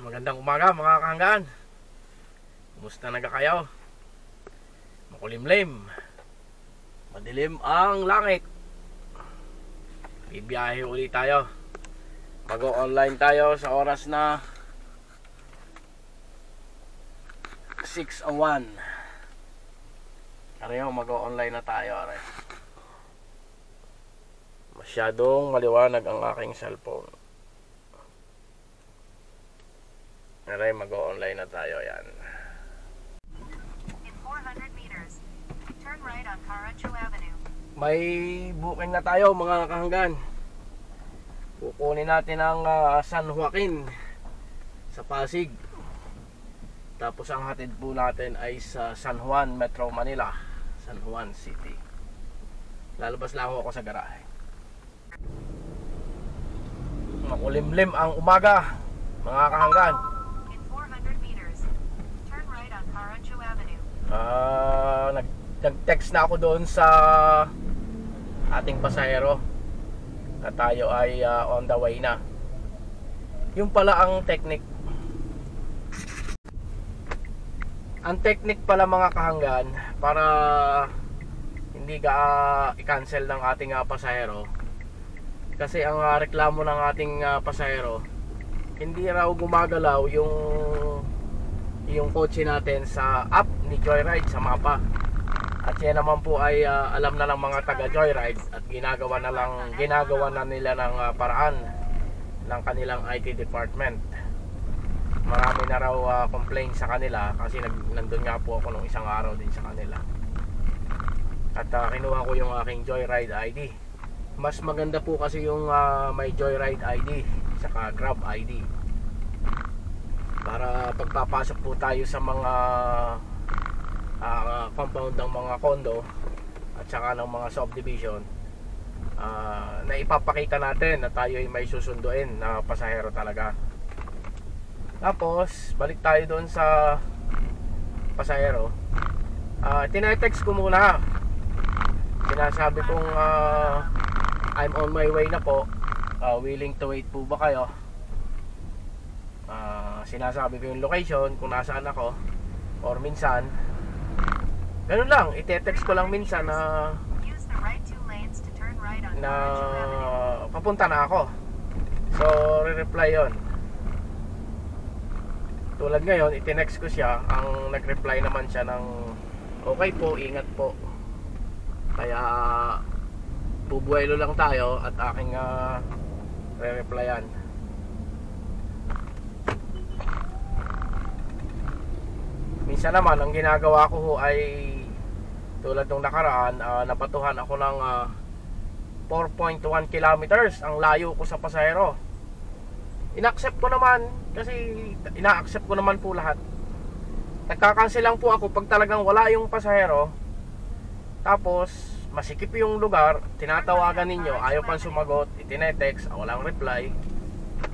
Magandang umaga mga kahanggan. Kumusta na kayo? Makulimlim, madilim ang langit. Bibiyahe ulit tayo. Mag-online tayo sa oras na 6:01. Areho, mag-online na tayo. Masyadong maliwanag ang aking cellphone. Aray, mag-online na tayo. Yan. In 400 meters, turn right on Caracho Avenue. May booking na tayo mga kahanggan. Kukunin natin ang San Joaquin sa Pasig. Tapos ang hatid po natin ay sa San Juan, Metro Manila, San Juan City. Lalabas lang ako sa garahe. Makulimlim ang umaga mga kahanggan. Nag-text na ako doon sa ating pasahero na tayo ay on the way na. Yung pala ang technique. Ang technique pala mga kahanggan, para hindi ka i-cancel ng ating pasahero. Kasi ang reklamo ng ating pasahero, hindi raw gumagalaw yung kotse natin sa app ni Joyride sa mapa. At yan naman po ay alam na ng mga taga Joyride at ginagawa na nila ng paraan ng kanilang IT department. Marami na raw complaint sa kanila kasi nandun nga po ako nung isang araw din sa kanila. At kinuha ko yung aking Joyride ID. Mas maganda po kasi yung may Joyride ID saka Grab ID. Para pagpapasok po tayo sa mga compound ng mga condo at saka ng mga subdivision, na ipapakita natin na tayo ay may susunduin na pasahero talaga. Tapos balik tayo doon sa pasahero. Tinetext ko muna. Sinasabi kong I'm on my way na po, willing to wait po ba kayo? Sinasabi ko yung location kung nasaan ako, or minsan ganun lang, ite-text ko lang minsan na papunta na ako. So re-reply yon. Tulad ngayon, ite-text ko siya, ang nag-reply naman siya ng okay po, ingat po. Kaya bubuelo lang tayo at aking re-replyan. Minsan naman ang ginagawa ko ho ay tulad nung nakaraan, napatuhan ako ng 4.1 kilometers ang layo ko sa pasahero. Ina-accept ko naman kasi ina-accept ko naman po lahat. Nagka-cancel lang po ako pag talagang wala yung pasahero. Tapos masikip yung lugar, tinatawagan ninyo, ayaw pang sumagot, itinetext, walang reply.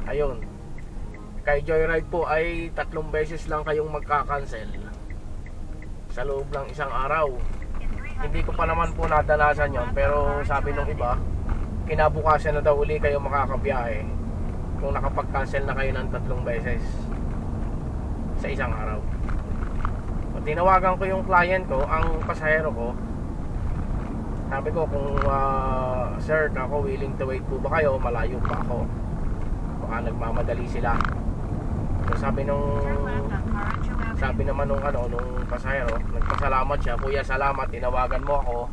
Ayun. Kay Joyride po ay 3 beses lang kayong magka-cancel sa loob ng isang araw. Hindi ko pa naman po nadanasan yon, pero sabi nung iba, kinabukasan na daw uli kayo makakabiyahe kung nakapag-cancel na kayo ng 3 beses sa isang araw. So, tinawagan ko yung client ko, ang pasahero ko. Sabi ko kung sir, ako willing to wait po ba kayo, malayo pa ako, baka nagmamadali sila. So sabi naman nung pasahero, nagpasalamat siya, kuya salamat, tinawagan mo ako,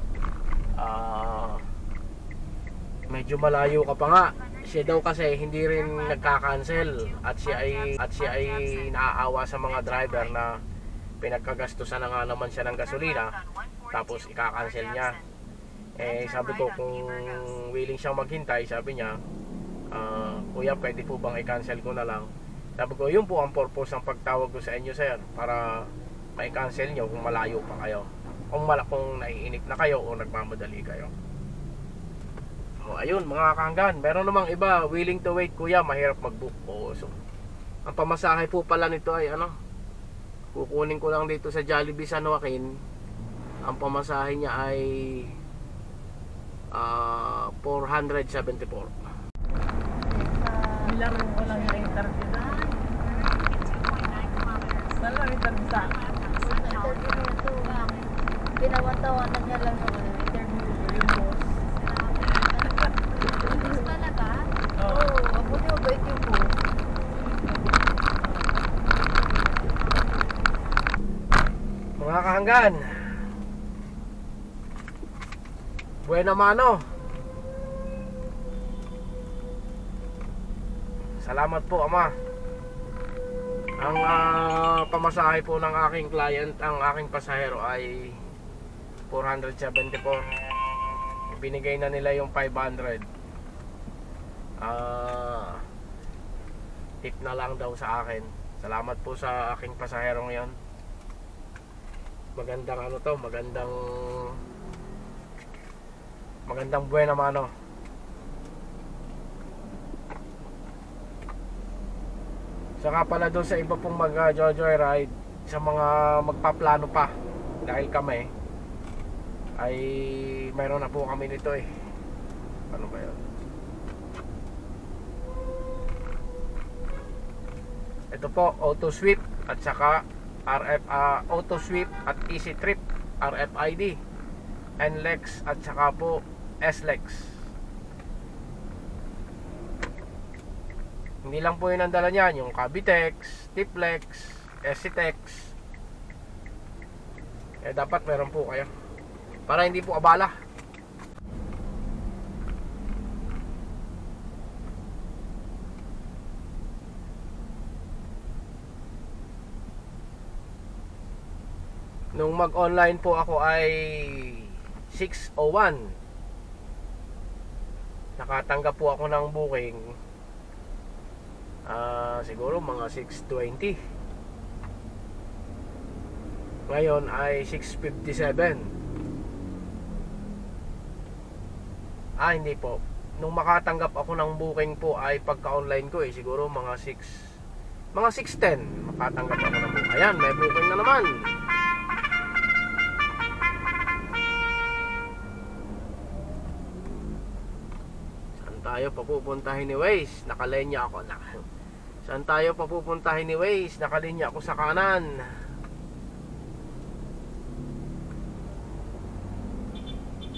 medyo malayo ka pa nga, Siya daw kasi hindi rin nagka-cancel at siya ay naaawa sa mga driver na pinagkagastusan na nga naman siya ng gasolina tapos ika-cancel niya. Sabi ko kung willing siyang maghintay, sabi niya, kuya pwede po bang i-cancel ko na lang. Sabi ko yun po ang purpose ng pagtawag ko sa inyo sir, para ma-cancel nyo kung malayo pa kayo, kung naiinip na kayo o nagmamadali kayo. Ayun mga kahanggan, meron namang iba willing to wait, kuya mahirap mag-book po. So ang pamasahe po pala nito ay kukunin ko lang dito sa Jollibee San Joaquin. Ang pamasahe niya ay 474. Bilaro ko lang yung interview na. Saan lang interview sa akin? Interview na ito. Pinawatawanan niya lang yung interview yung boss. Boss talaga? Oo. Mabuti mabait yung boss. Mga kahanggan, buena mano. Salamat po ama. Ang pamasahe po ng aking client, ang aking pasahero ay 474. Binigay na nila yung 500. Tip na lang daw sa akin. Salamat po sa aking pasahero ngayon. Magandang magandang buena mano. Saka pala doon sa iba pong mag-joyride, sa mga magpaplano pa, dahil kami ay mayroon na po kami nito ano ba yun? Ito po, Auto Sweep at saka Auto Sweep at Easy Trip RFID, NLEX at saka po SLEX. Hindi lang po yun ang dala niyan, yung Cavitex, Tiplex, SCTEX. Dapat meron po kayo para hindi po abala. Nung mag-online po ako ay 6:01. Nakatanggap po ako ng booking siguro mga 6:20. Ngayon ay 6:57. Hindi po. Nung makatanggap ako ng booking po ay pagka-online ko siguro mga 6:10 makatanggap ako ng booking. Ayan, may booking na naman. Tayo papupuntahin ni Waze, nakalinya ako na. Saan tayo papupuntahin ni Waze? Nakalinya ako sa kanan.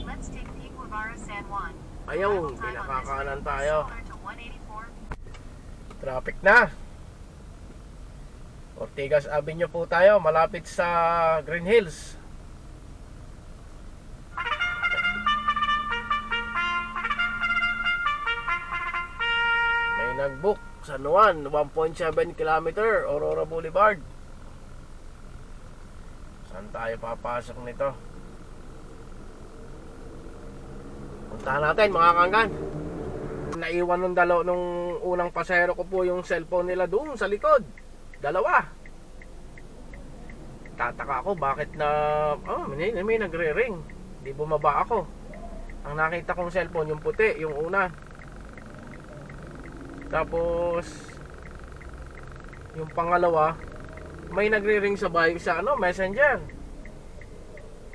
Let's take P. Guevara San Juan. Ayaw, pinakakanan tayo. Traffic na. Ortigas Avenue po tayo, malapit sa Green Hills. Nag-book San Juan, 1.7 km, Aurora Boulevard. Saan tayo papasok nito? Puntahan natin mga kanggan. Naiwan nung unang pasahero ko po yung cellphone nila doon sa likod. Dalawa. Tataka ako bakit may nagre-ring. Di bumaba ako. Ang nakita kong cellphone yung puti, yung una. Tapos yung pangalawa may nagre-ring sa Messenger.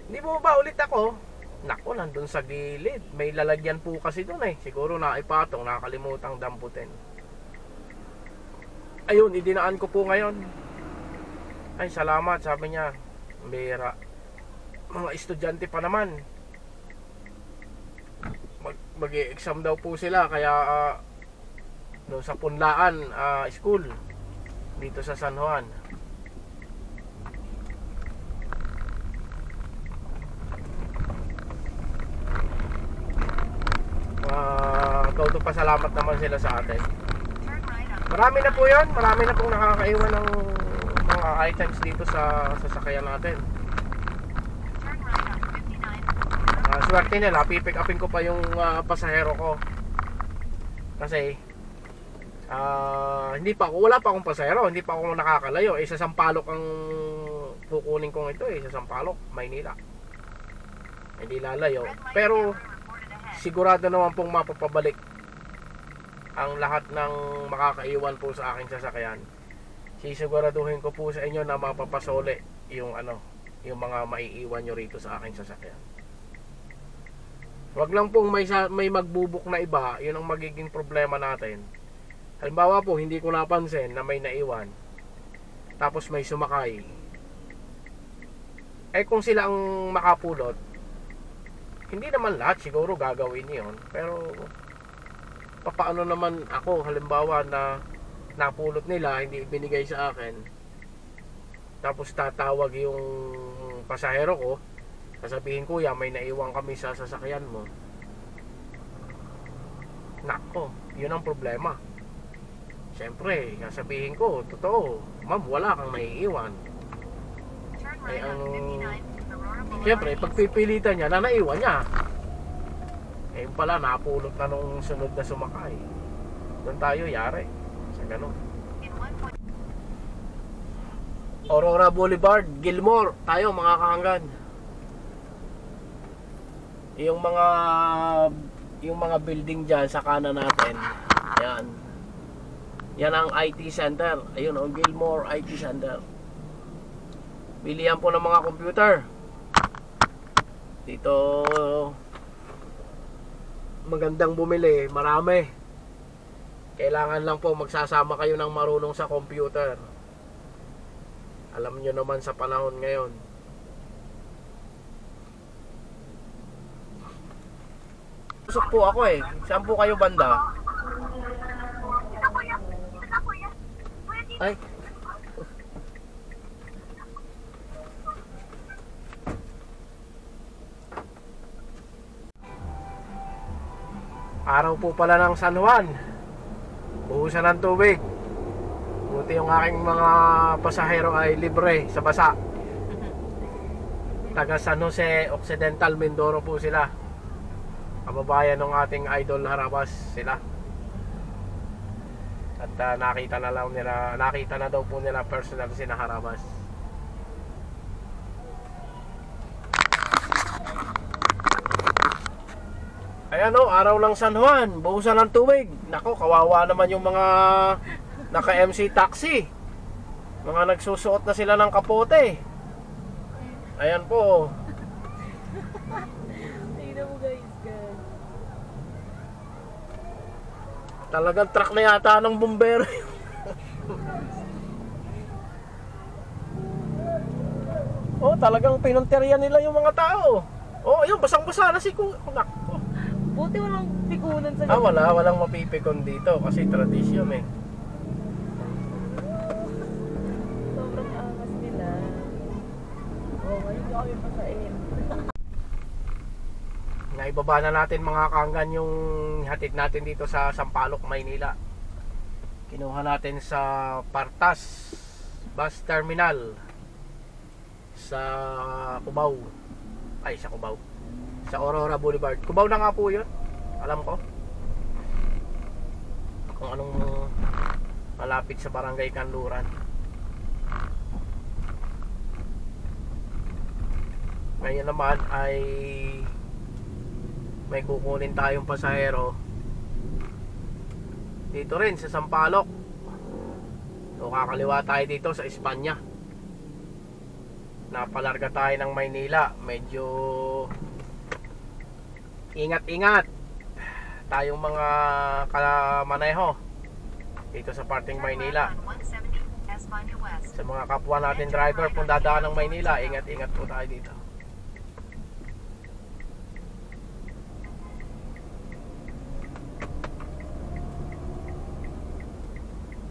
Hindi mo ba ulit ako? Nako, nandun sa gilid. May lalagyan po kasi doon siguro naipatong, nakalimutang damputin. Ayun, idinaan ko po ngayon. Ay, salamat, sabi niya. Bira. Mga estudyante pa naman. Mag-e-exam daw po sila, kaya doon sa Punlaan School dito sa San Juan. Toto nagpapasalamat naman sila sa atin. Turn right on. Marami na po yun. Marami na pong nakakaiwan ng mga items dito sa sasakyan natin. Turn right on 59. Swerte nila, pipick upin ko pa yung pasahero ko. Kasi wala pa akong pasahero, hindi pa ako nakakalayo. Sa Sampaloc ang kukunin kong ito sa Sampaloc, Maynila. Hindi lalayo. Pero sigurado naman pong mapapabalik ang lahat ng makakaiwan po sa aking sasakyan. Sisiguraduhin ko po sa inyo na mapapasole yung mga maiiwan nyo rito sa aking sasakyan. Wag lang pong may magbubuk na iba, yun ang magiging problema natin. Halimbawa po, hindi ko napansin na may naiwan, tapos may sumakay. Kung sila ang makapulot, hindi naman lahat siguro gagawin yun. Pero paano naman ako, halimbawa na napulot nila, hindi ibinigay sa akin, tapos tatawag yung pasahero ko, sasabihin, kuya, may naiwan kami sa sasakyan mo. Nako, yun ang problema. Siyempre, sasabihin ko, totoo, ma'am, wala kang naiiwan. Turn right on 59. Aurora Boulevard. Siyempre, pagpipilitan niya na naiwan niya. Yung pala, napulot na nung sunod na sumakay. Doon tayo yari. Sa ganun. In 1 point. Aurora Boulevard, Gilmore. Tayo mga kahanggan. Yung mga building dyan sa kanan natin. Yan. Yan ang IT center. Ayun, ang Gilmore IT center. Bilihan po ng mga computer. Dito magandang bumili, marami. Kailangan lang po magsasama kayo ng marunong sa computer. Alam nyo naman sa panahon ngayon. Usok po ako Saan po kayo banda? Ay. Araw po pala ng San Juan. Buhusan ng tubig. Buti yung aking mga pasahero ay libre sa basa. Taga San Jose Occidental, Mindoro po sila. Kababayan ng ating idol Harabas sila. At nakita na daw po nila personal si Harabas. Ayan araw ng San Juan, buhusan ng tubig. Nako, kawawa naman yung mga naka-MC taxi. Mga nagsusuot na sila ng kapote. Ayan po. Tingnan mo guys. Talagang truck na yata ng bumbero. Talagang pinunterian nila yung mga tao. Ayun, basang-basa na si Kunak. Buti walang pikunan sa Walang mapipikon dito kasi tradisyon Sobrang angas nila. Ngayon kami pasain. Naibaba na natin mga kaanggan yung hatid natin dito sa Sampaloc, Maynila. Kinuha natin sa Partas Bus Terminal sa Cubao. Sa Cubao. Sa Aurora Boulevard. Cubao na nga po yun. Alam ko. Kung anong malapit sa Barangay Kanluran. Ngayon naman ay may kukunin tayong pasahero dito rin sa Sampaloc. So kakaliwa tayo dito sa Espanya. Napalarga tayo ng Maynila. Medyo ingat-ingat tayong mga kalamaneho dito sa parting Maynila. Sa mga kapwa natin driver kung dadaan ng Maynila, ingat-ingat po tayo dito.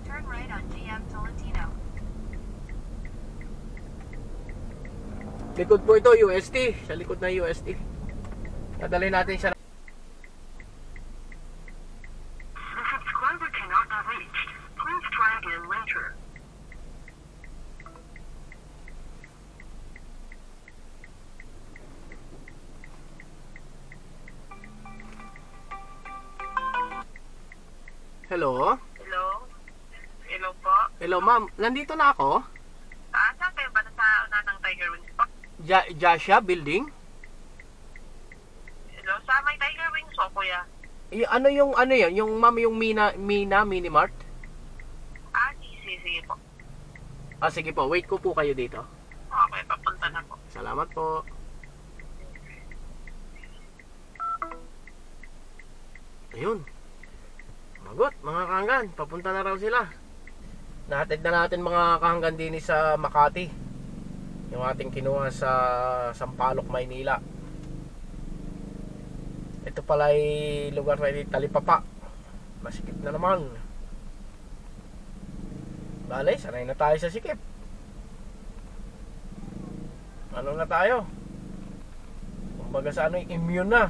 Turn right on GM Tolentino. Likod po ito, UST. Sa likod na UST. Dadalhin natin siya. Hello? Hello? Hello po? Hello, ma'am. Nandito na ako. Saan kayo ba? Sa una ng Tiger Wings po? Jasha Building. Hello? Sa may Tiger Wings po, kuya? Ano yan? Yung ma'am, yung Mina Mini Mart? Sige po. Sige po. Wait ko po kayo dito. Okay, papunta na po. Salamat po. Ayun. Magot, mga kahanggan. Papunta na raw sila. Nahatid na natin mga kahanggan din sa Makati. Yung ating kinuha sa Sampaloc, Maynila. Ito pala ay lugar na Talipapa. Masikip na naman. Bale, sanay na tayo sa sikip. Ano na tayo? Kumbaga sa ano, immune na.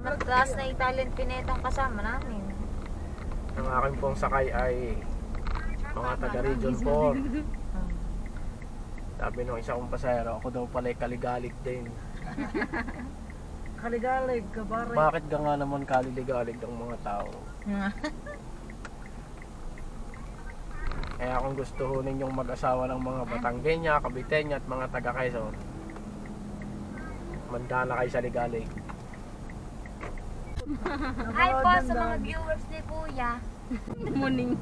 Naggas na Italian pinetang kasama namin. Ang akin pong sakay ay mga taga Region 4. Sabi nung isa kong pasahero, ako daw pala ay kaligalig din. Kaligalig, kabaray. Bakit ka nga naman kaligalig ng mga tao? Kaya kung gusto ho ninyong mag-asawa ng mga Batanggenya, Caviteña at mga taga Quezon, manda na kayo sa ligalig. Hi po sa mga viewers ni Kuya. Muning.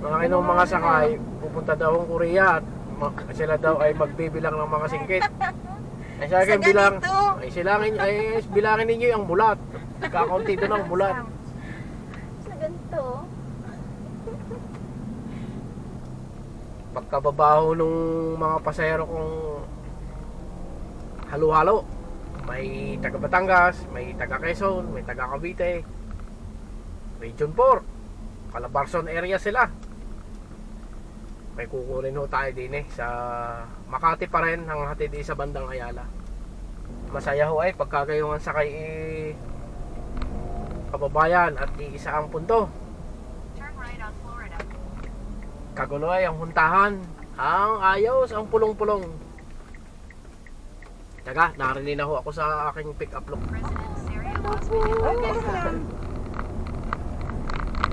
Mga kinong mga sakay, pupunta daw ang Korea at sila daw ay magbibilang ng mga singkit. Ay sa akin bilangin ninyo yung bulat. Kakaunti doon ang bulat. Sa ganito. Pagkababaho nung mga pasahero kong halo-halo, may taga Batangas, may taga Quezon, may taga Cavite, Region 4, Calabarzon area sila. May kukunin ho tayo din sa Makati pa rin, ang hatid sa bandang Ayala. Masaya ho ay pagka kayo ang sakay kababayan at iisa ang punto. Turn right on Florida. Kagulo ay ang huntahan, ang ayos, ang pulong-pulong. Taga, narinig na ho ako sa aking pick-up lock. President Sergio Las Vegas.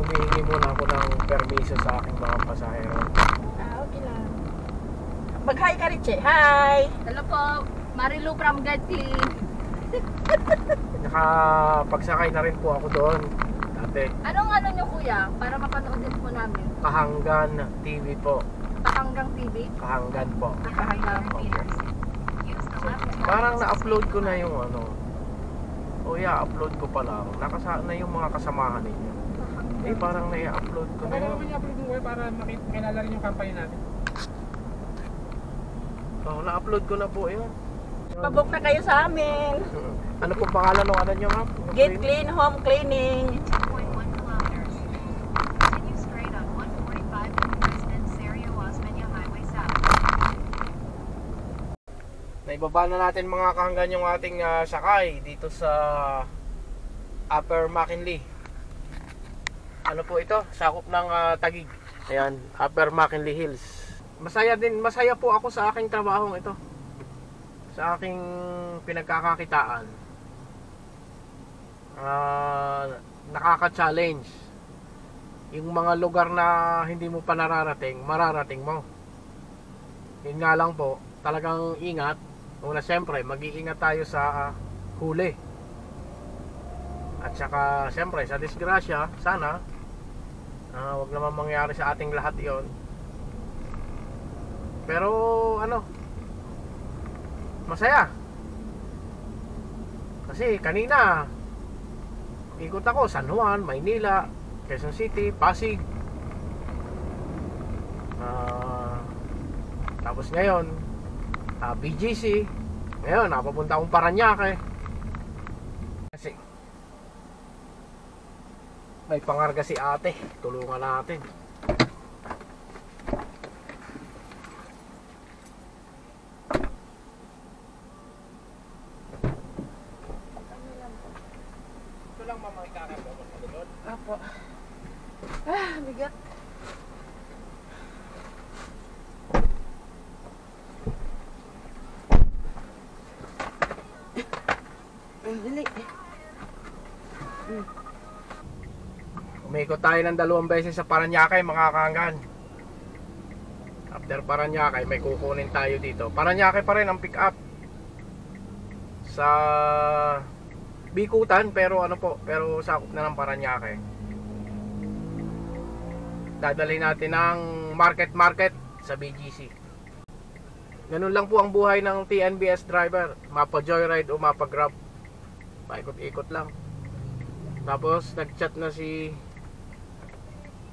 Humihingi muna ako ng permiso sa aking mga pasahero. Okay lang. Mag-hi ka rin, Che. Hi! Hello po, Marilu from Gadli. Nakapagsakay na rin po ako doon dati. Anong ano nyo Kuya? Para mapanood din po namin. Kahanggan TV po. Pakanggang TV? Kahanggan po. Pakanggang meters. Use the left turn. Parang na-upload ko na yung ano. O yeah, upload ko pa lang. Na yung mga kasamahan ninyo. Parang na-upload ko na yun. i-upload mo para makilala rin yung company natin. Na-upload ko na po yun. Pabook na kayo sa amin. Ano po pangalan ng ano nyo, ma'am? Get Clean Home Cleaning. 2.1 kilometers. Continue straight on 145 to President Sergio Osmeña Highway South. Naibaba na natin mga kahanggan yung ating sakay dito sa Upper McKinley. Ano po ito? Sakop ng Taguig. Ayan, Upper McKinley Hills. Masaya po ako sa aking trabahong ito. Sa aking pinagkakakitaan. Nakaka-challenge. Yung mga lugar na hindi mo pa nararating, mararating mo. Yun nga lang po, talagang ingat. Una siyempre, mag-iingat tayo sa huli. At saka siyempre, sa disgrasya, sana wag naman mangyari sa ating lahat yon. Pero ano, masaya. Kasi kanina ikot ako San Juan, Maynila, Quezon City, Pasig. Tapos ngayon BGC. Ngayon napapunta akong Paranaque. Kasi may pangarga si ate, tulungan natin. Dili. Umikot tayo ng 2 beses sa Paranaque mga kahanggan. After Paranaque may kukunin tayo dito. Paranaque pa rin ang pick up sa Bikutan, pero ano po, pero sakop na ng Paranaque. Dadalhin natin ng market sa BGC. Ganun lang po ang buhay ng TNBS driver. Mapa joyride o mapa grab, paikot-ikot lang. Tapos nag-chat na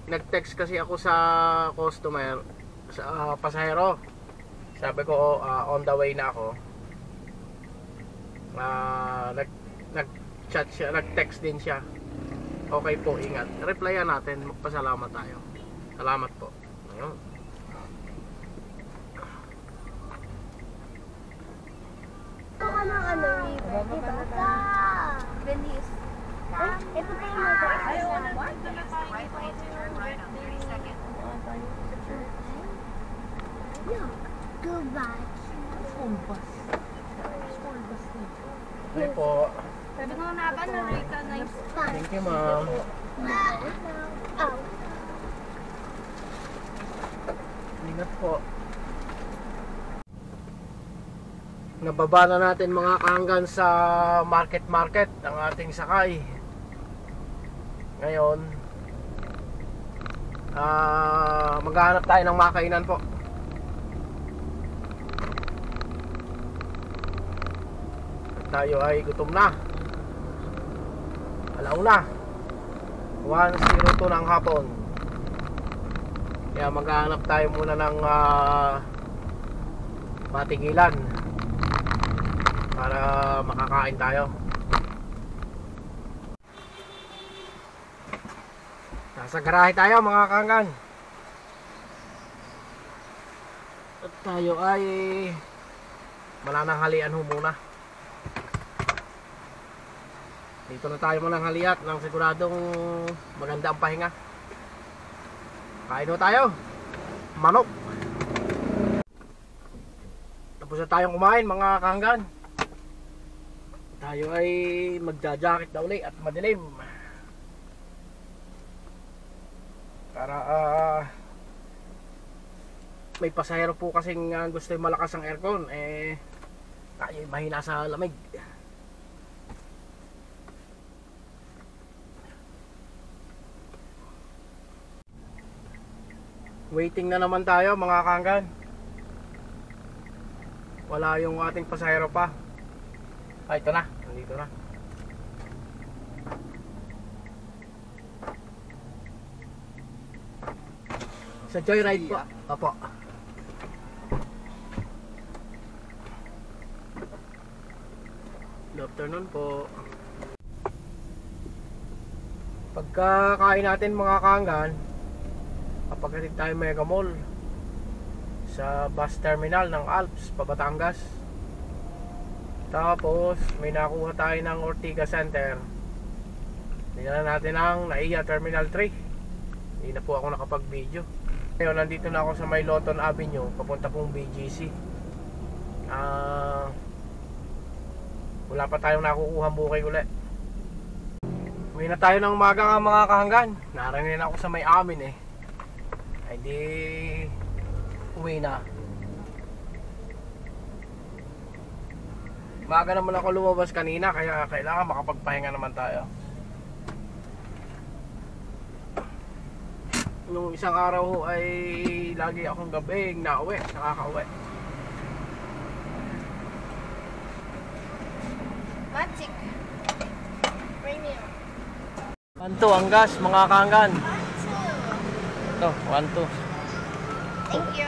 nag-text kasi ako sa customer, sa pasahero. Sabi ko on the way na ako. Nag-chat siya, nag-text din siya. Okay po, ingat. Replyan natin, magpasalamat tayo. Salamat po. Ayun. Venice. Use the right lane to turn right on 32nd. Okay po. Sabi ko na ba na recognize? Thank you, ma'am. Ingat po. Nababa na natin mga kahanggan sa market ang ating sakay. Ngayon maghahanap tayo ng makainan po. At tayo ay gutom na. Alauna 1:02 ng hapon. Kaya maghahanap tayo muna ng matigilan para makakain tayo. Nasa garahe tayo mga kahanggan. At tayo ay manananghalian ho muna. Dito na tayo mananghaliat nang siguradong maganda ang pahinga. Kain ho tayo. Manok. Tapos na tayong kumain mga kahanggan. Tayo ay magja-jacket na uli at madilim. Para may pasahero po kasing gusto yung malakas ang aircon, tayo ay mahina sa lamig. Waiting na naman tayo mga kahanggan. Wala yung ating pasahero pa. Ito na, nandito na. Sa joyride po. Opo. Good afternoon po. Pagkakain natin mga kahanggan, kapagkatid tayo Mega Mall sa bus terminal ng Alps, Batangas. Tapos may nakuha tayo ng Ortigas Center. Dinala natin ang NAIA Terminal 3. Hindi na po ako nakapag-video. Ngayon nandito na ako sa may Loton Avenue, papunta pong BGC. Wala pa tayong nakukuha bukay ulit. Uwi na tayo ng umaga mga kahanggan. Naranin ako sa may amin ay di uwi na. Maaga naman ako lumabas kanina, kaya kailangan makapagpahinga naman tayo. Nung isang araw ho ay lagi akong gabing nauwi, nakakauwi. Magic. Premium. 1-2 ang gas mga kahanggan. Ito, 1-2. Thank you.